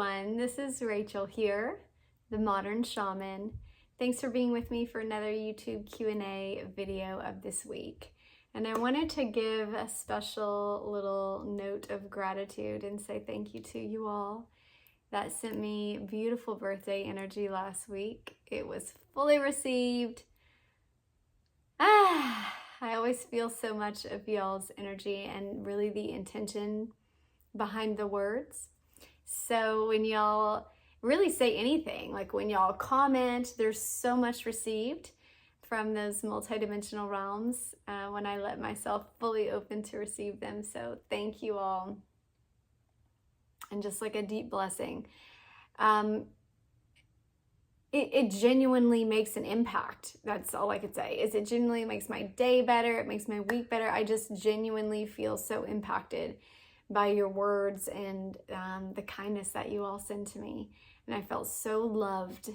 everyone. This is Rachel here, the Modern Shaman. Thanks for being with me for another YouTube Q&A video of this week. And I wanted to give a special little note of gratitude and say thank you to you all that sent me beautiful birthday energy last week. It was fully received. I always feel so much of y'all's energy and really the intention behind the words. So when y'all really say anything, like when y'all comment, there's so much received from those multidimensional realms when I let myself fully open to receive them. So thank you all. And just like a deep blessing. It genuinely makes an impact. That's all I could say. Is it genuinely makes my day better. It makes my week better. I just genuinely feel so impacted by your words and the kindness that you all send to me. And I felt so loved.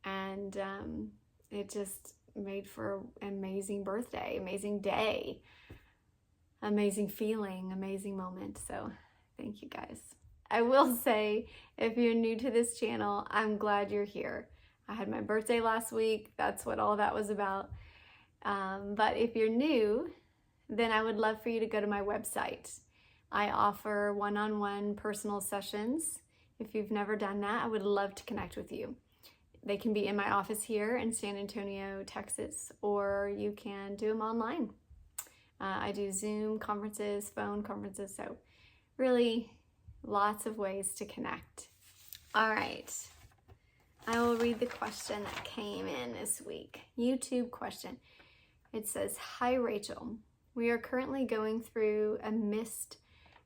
And it just made for an amazing birthday, amazing day, amazing feeling, amazing moment. So thank you guys. I will say, if you're new to this channel, I'm glad you're here. I had my birthday last week. That's what all that was about. But if you're new, then I would love for you to go to my website. I offer one-on-one personal sessions. If you've never done that, I would love to connect with you. They can be in my office here in San Antonio, Texas, or you can do them online. I do Zoom conferences, phone conferences, so really lots of ways to connect. All right, I will read the question that came in this week. YouTube question. It says, "Hi Rachel, we are currently going through a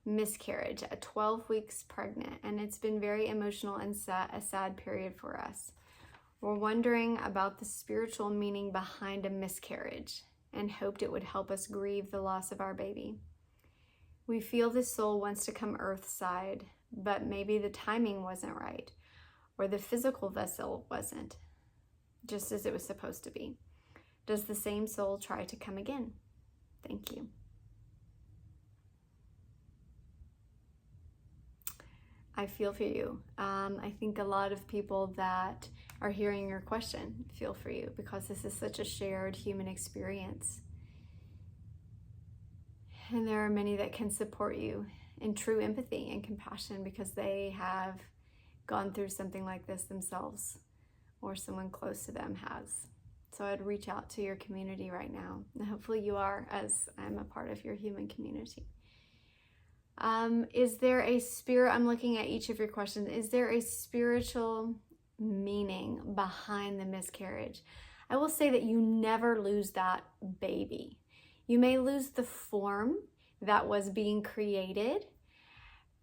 miscarriage at 12 weeks pregnant, and it's been very emotional and a sad period for us. We're wondering about the spiritual meaning behind a miscarriage and hoped it would help us grieve the loss of our baby. We feel the soul wants to come earthside, but maybe the timing wasn't right, or the physical vessel wasn't, just as it was supposed to be. Does the same soul try to come again? Thank you." I feel for you. I think a lot of people that are hearing your question feel for you because this is such a shared human experience. And there are many that can support you in true empathy and compassion because they have gone through something like this themselves or someone close to them has. So I'd reach out to your community right now. And hopefully you are, as I'm a part of your human community. Is there a spirit, I'm looking at each of your questions, is there a spiritual meaning behind the miscarriage? I will say that you never lose that baby. You may lose the form that was being created,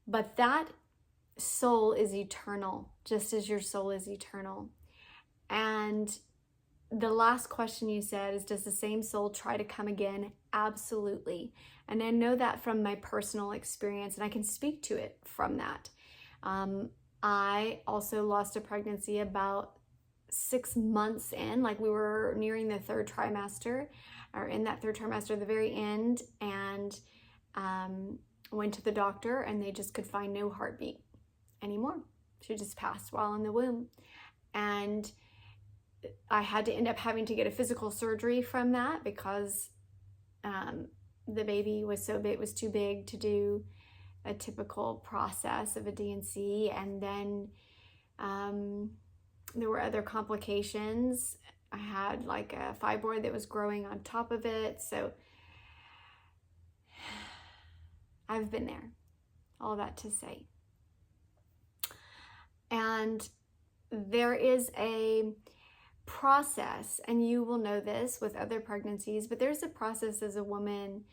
but that soul is eternal, just as your soul is eternal. And the last question you said is, does the same soul try to come again? Absolutely. And I know that from my personal experience, and I can speak to it from that. I also lost a pregnancy about 6 months in, like we were nearing the third trimester, or in that third trimester at the very end, and went to the doctor and they just could find no heartbeat anymore. She just passed while in the womb. And I had to end up having to get a physical surgery from that because the baby was so big, it was too big to do a typical process of a D&C. And then there were other complications. I had like a fibroid that was growing on top of it. So I've been there, all that to say. And there is a process, and you will know this with other pregnancies, but there's a process as a woman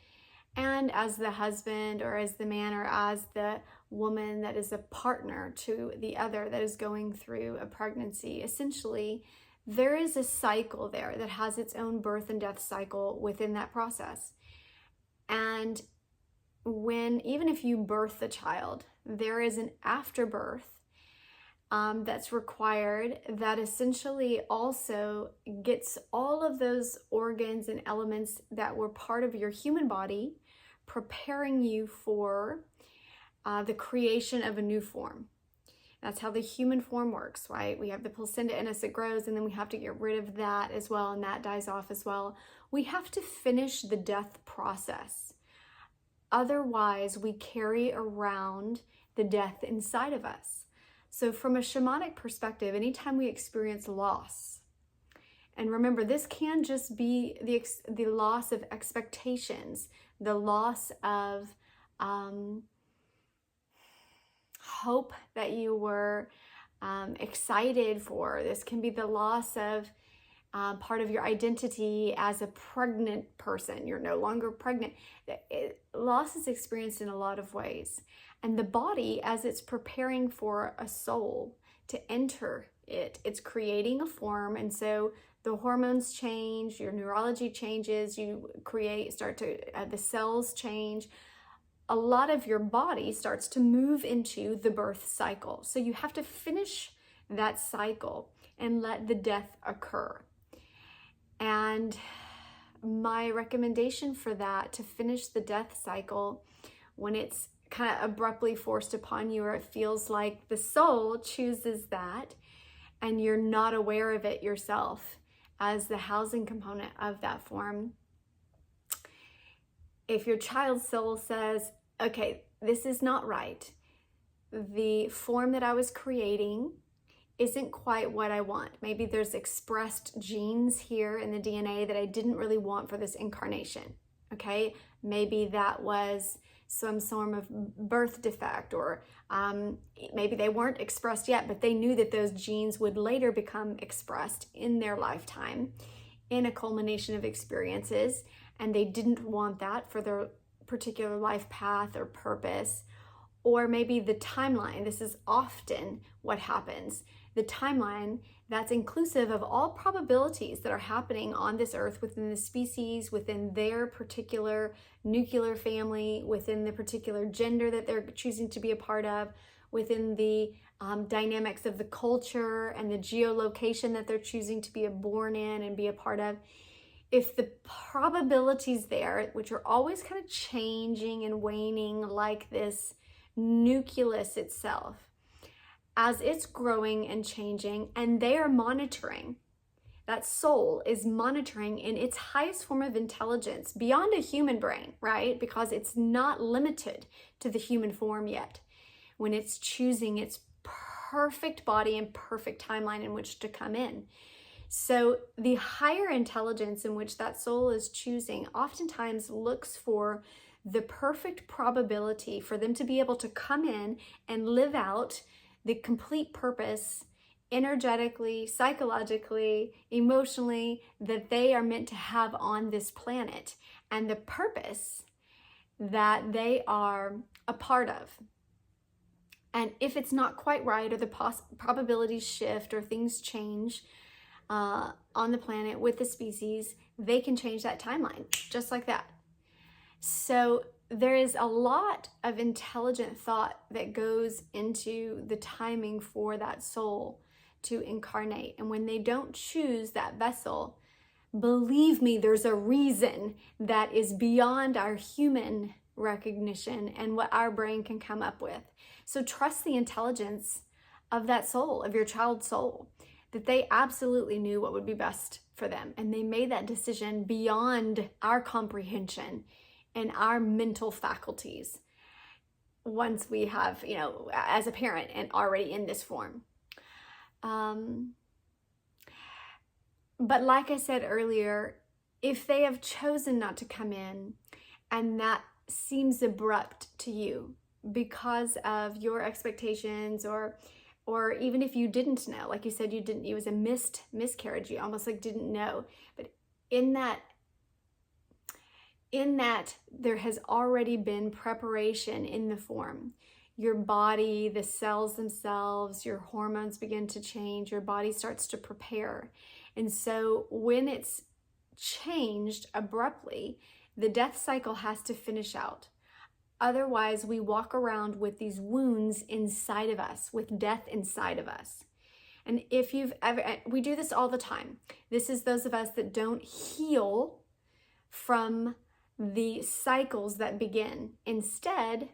and as the husband or as the man or as the woman that is a partner to the other that is going through a pregnancy. Essentially, there is a cycle there that has its own birth and death cycle within that process. And even if you birth the child, there is an afterbirth that's required that essentially also gets all of those organs and elements that were part of your human body, preparing you for the creation of a new form. That's how the human form works, right? We have the placenta in us that grows, and then we have to get rid of that as well, and that dies off as well. We have to finish the death process. Otherwise, we carry around the death inside of us. So from a shamanic perspective, anytime we experience loss, and remember, this can just be the loss of expectations, the loss of hope that you were excited for. This can be the loss of part of your identity as a pregnant person. You're no longer pregnant. Loss is experienced in a lot of ways. And the body, as it's preparing for a soul to enter it, it's creating a form. And so the hormones change, your neurology changes, the cells change. A lot of your body starts to move into the birth cycle. So you have to finish that cycle and let the death occur. And my recommendation for that, to finish the death cycle when it's kind of abruptly forced upon you, or it feels like the soul chooses that and you're not aware of it yourself as the housing component of that form. If your child's soul says, okay, this is not right, the form that I was creating isn't quite what I want. Maybe there's expressed genes here in the DNA that I didn't really want for this incarnation, okay? Maybe that was some sort of birth defect, or maybe they weren't expressed yet, but they knew that those genes would later become expressed in their lifetime in a culmination of experiences, and they didn't want that for their particular life path or purpose. Or maybe the timeline, this is often what happens. The timeline that's inclusive of all probabilities that are happening on this earth within the species, within their particular nuclear family, within the particular gender that they're choosing to be a part of, within the dynamics of the culture and the geolocation that they're choosing to be born in and be a part of. If the probabilities there, which are always kind of changing and waning like this nucleus itself, as it's growing and changing, and they are monitoring, that soul is monitoring in its highest form of intelligence beyond a human brain, right? Because it's not limited to the human form yet. When it's choosing its perfect body and perfect timeline in which to come in. So the higher intelligence in which that soul is choosing oftentimes looks for the perfect probability for them to be able to come in and live out the complete purpose energetically, psychologically, emotionally that they are meant to have on this planet, and the purpose that they are a part of. And if it's not quite right, or the probabilities shift, or things change on the planet with the species, they can change that timeline just like that. So there is a lot of intelligent thought that goes into the timing for that soul to incarnate. And when they don't choose that vessel, believe me, there's a reason that is beyond our human recognition and what our brain can come up with. So trust the intelligence of that soul, of your child's soul, that they absolutely knew what would be best for them. And they made that decision beyond our comprehension and our mental faculties once we have, as a parent and already in this form. But like I said earlier, if they have chosen not to come in and that seems abrupt to you because of your expectations, or even if you didn't know, like you said, it was a miscarriage, you almost like didn't know, but in that there has already been preparation in the form. Your body, the cells themselves, your hormones begin to change, your body starts to prepare. And so when it's changed abruptly, the death cycle has to finish out. Otherwise, we walk around with these wounds inside of us, with death inside of us. And if you've ever, we do this all the time. This is those of us that don't heal from the cycles that begin. Instead,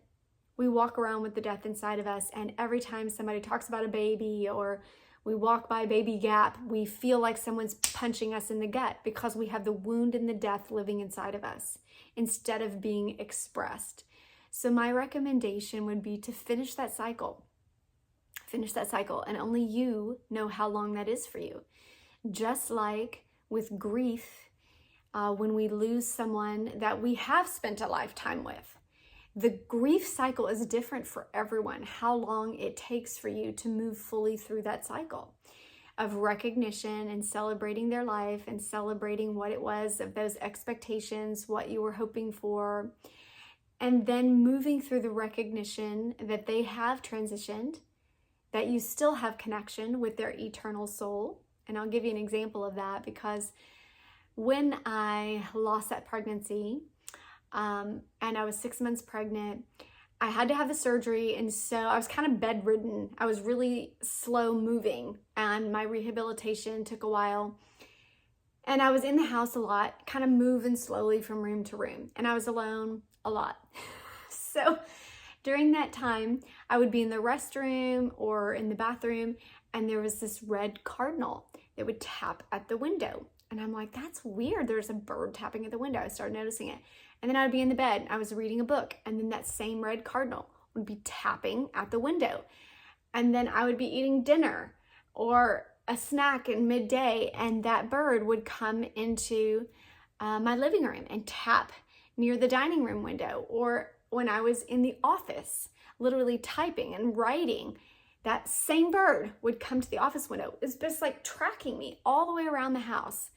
we walk around with the death inside of us, and every time somebody talks about a baby or we walk by baby gap, we feel like someone's punching us in the gut because we have the wound and the death living inside of us instead of being expressed. So my recommendation would be to finish that cycle. Finish that cycle, and only you know how long that is for you. Just like with grief, when we lose someone that we have spent a lifetime with, the grief cycle is different for everyone, how long it takes for you to move fully through that cycle of recognition and celebrating their life and celebrating what it was of those expectations, what you were hoping for, and then moving through the recognition that they have transitioned, that you still have connection with their eternal soul. And I'll give you an example of that, because when I lost that pregnancy, and I was 6 months pregnant, I had to have the surgery, and so I was kind of bedridden. I was really slow moving, and my rehabilitation took a while. And I was in the house a lot, kind of moving slowly from room to room, and I was alone a lot. So during that time, I would be in the restroom or in the bathroom, and there was this red cardinal that would tap at the window. And I'm like, that's weird. There's a bird tapping at the window. I started noticing it. And then I would be in the bed. I was reading a book, and then that same red cardinal would be tapping at the window. And then I would be eating dinner or a snack in midday, and that bird would come into my living room and tap near the dining room window. Or when I was in the office, literally typing and writing, that same bird would come to the office window. It's just like tracking me all the way around the house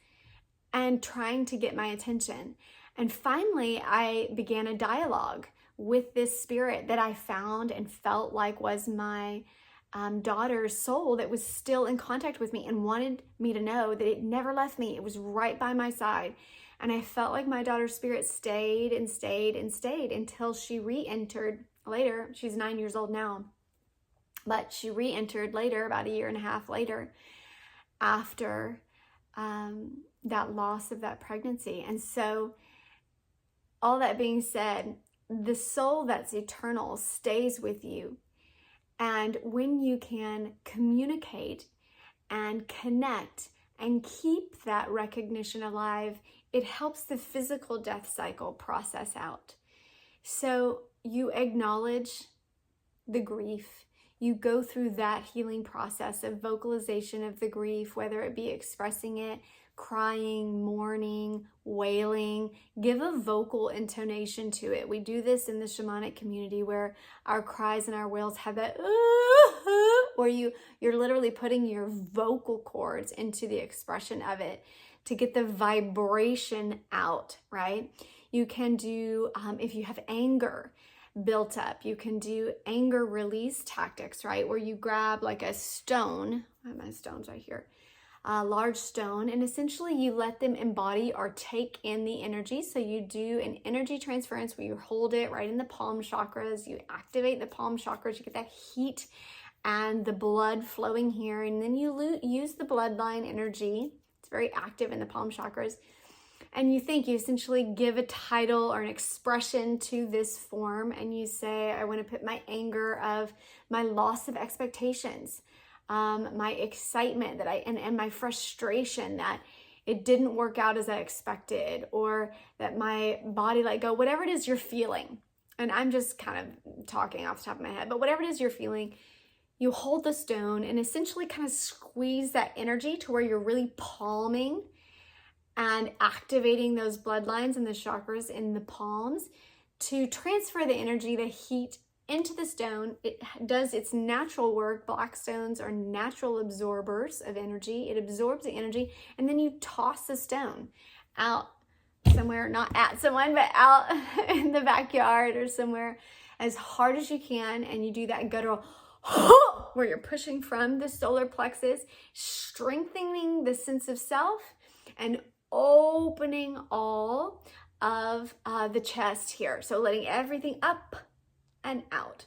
and trying to get my attention. And finally, I began a dialogue with this spirit that I found and felt like was my daughter's soul that was still in contact with me and wanted me to know that it never left me. It was right by my side. And I felt like my daughter's spirit stayed and stayed and stayed until she re-entered later. She's 9 years old now, but she re-entered later, about a year and a half later, after that loss of that pregnancy. And so all that being said, the soul that's eternal stays with you. And when you can communicate and connect and keep that recognition alive, it helps the physical death cycle process out. So you acknowledge the grief. You go through that healing process of vocalization of the grief, whether it be expressing it, crying, mourning, wailing. Give a vocal intonation to it. We do this in the shamanic community where our cries and our wails have that where you're literally putting your vocal cords into the expression of it to get the vibration out, right? You can do, if you have anger built up, you can do anger release tactics, right? Where you grab like a stone, I have my stones right here, a large stone, and essentially you let them embody or take in the energy. So you do an energy transference where you hold it right in the palm chakras, you activate the palm chakras, you get that heat and the blood flowing here, and then you use the bloodline energy. It's very active in the palm chakras. And you essentially give a title or an expression to this form, and you say, I want to put my anger of my loss of expectations, my excitement and my frustration that it didn't work out as I expected, or that my body let go, whatever it is you're feeling. And I'm just kind of talking off the top of my head, but whatever it is you're feeling, you hold the stone and essentially kind of squeeze that energy to where you're really palming and activating those bloodlines and the chakras in the palms to transfer the energy, the heat into the stone. It does its natural work. Black stones are natural absorbers of energy. It absorbs the energy, and then you toss the stone out somewhere, not at someone, but out in the backyard or somewhere as hard as you can. And you do that guttural where you're pushing from the solar plexus, strengthening the sense of self and opening all of the chest here. So letting everything up and out.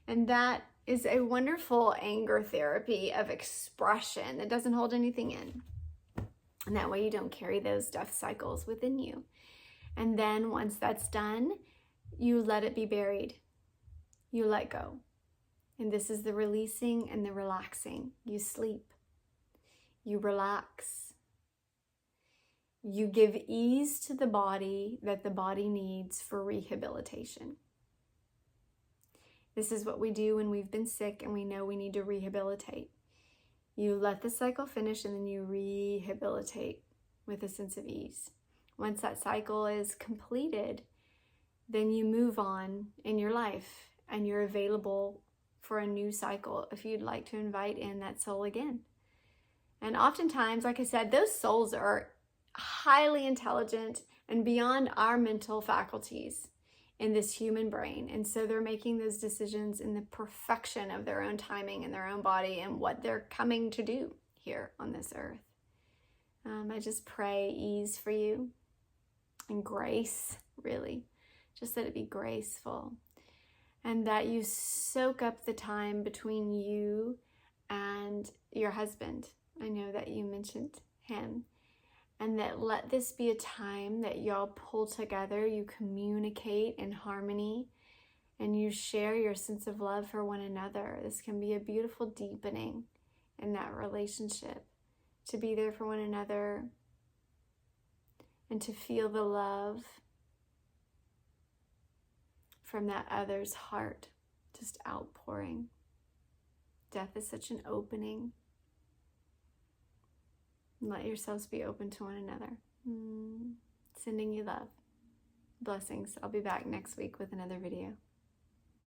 And that is a wonderful anger therapy of expression that doesn't hold anything in. And that way you don't carry those death cycles within you. And then once that's done, you let it be buried. you let go. And this is the releasing and the relaxing. You sleep. You relax. You give ease to the body that the body needs for rehabilitation. This is what we do when we've been sick and we know we need to rehabilitate. You let the cycle finish and then you rehabilitate with a sense of ease. Once that cycle is completed, then you move on in your life and you're available for a new cycle if you'd like to invite in that soul again. And oftentimes, like I said, those souls are highly intelligent and beyond our mental faculties in this human brain. And so they're making those decisions in the perfection of their own timing and their own body and what they're coming to do here on this earth. I just pray ease for you and grace, really. Just that it be graceful. And that you soak up the time between you and your husband. I know that you mentioned him. And that let this be a time that y'all pull together, you communicate in harmony, and you share your sense of love for one another. This can be a beautiful deepening in that relationship, to be there for one another and to feel the love from that other's heart, just outpouring. Death is such an opening. Let yourselves be open to one another. Sending you love. Blessings. I'll be back next week with another video.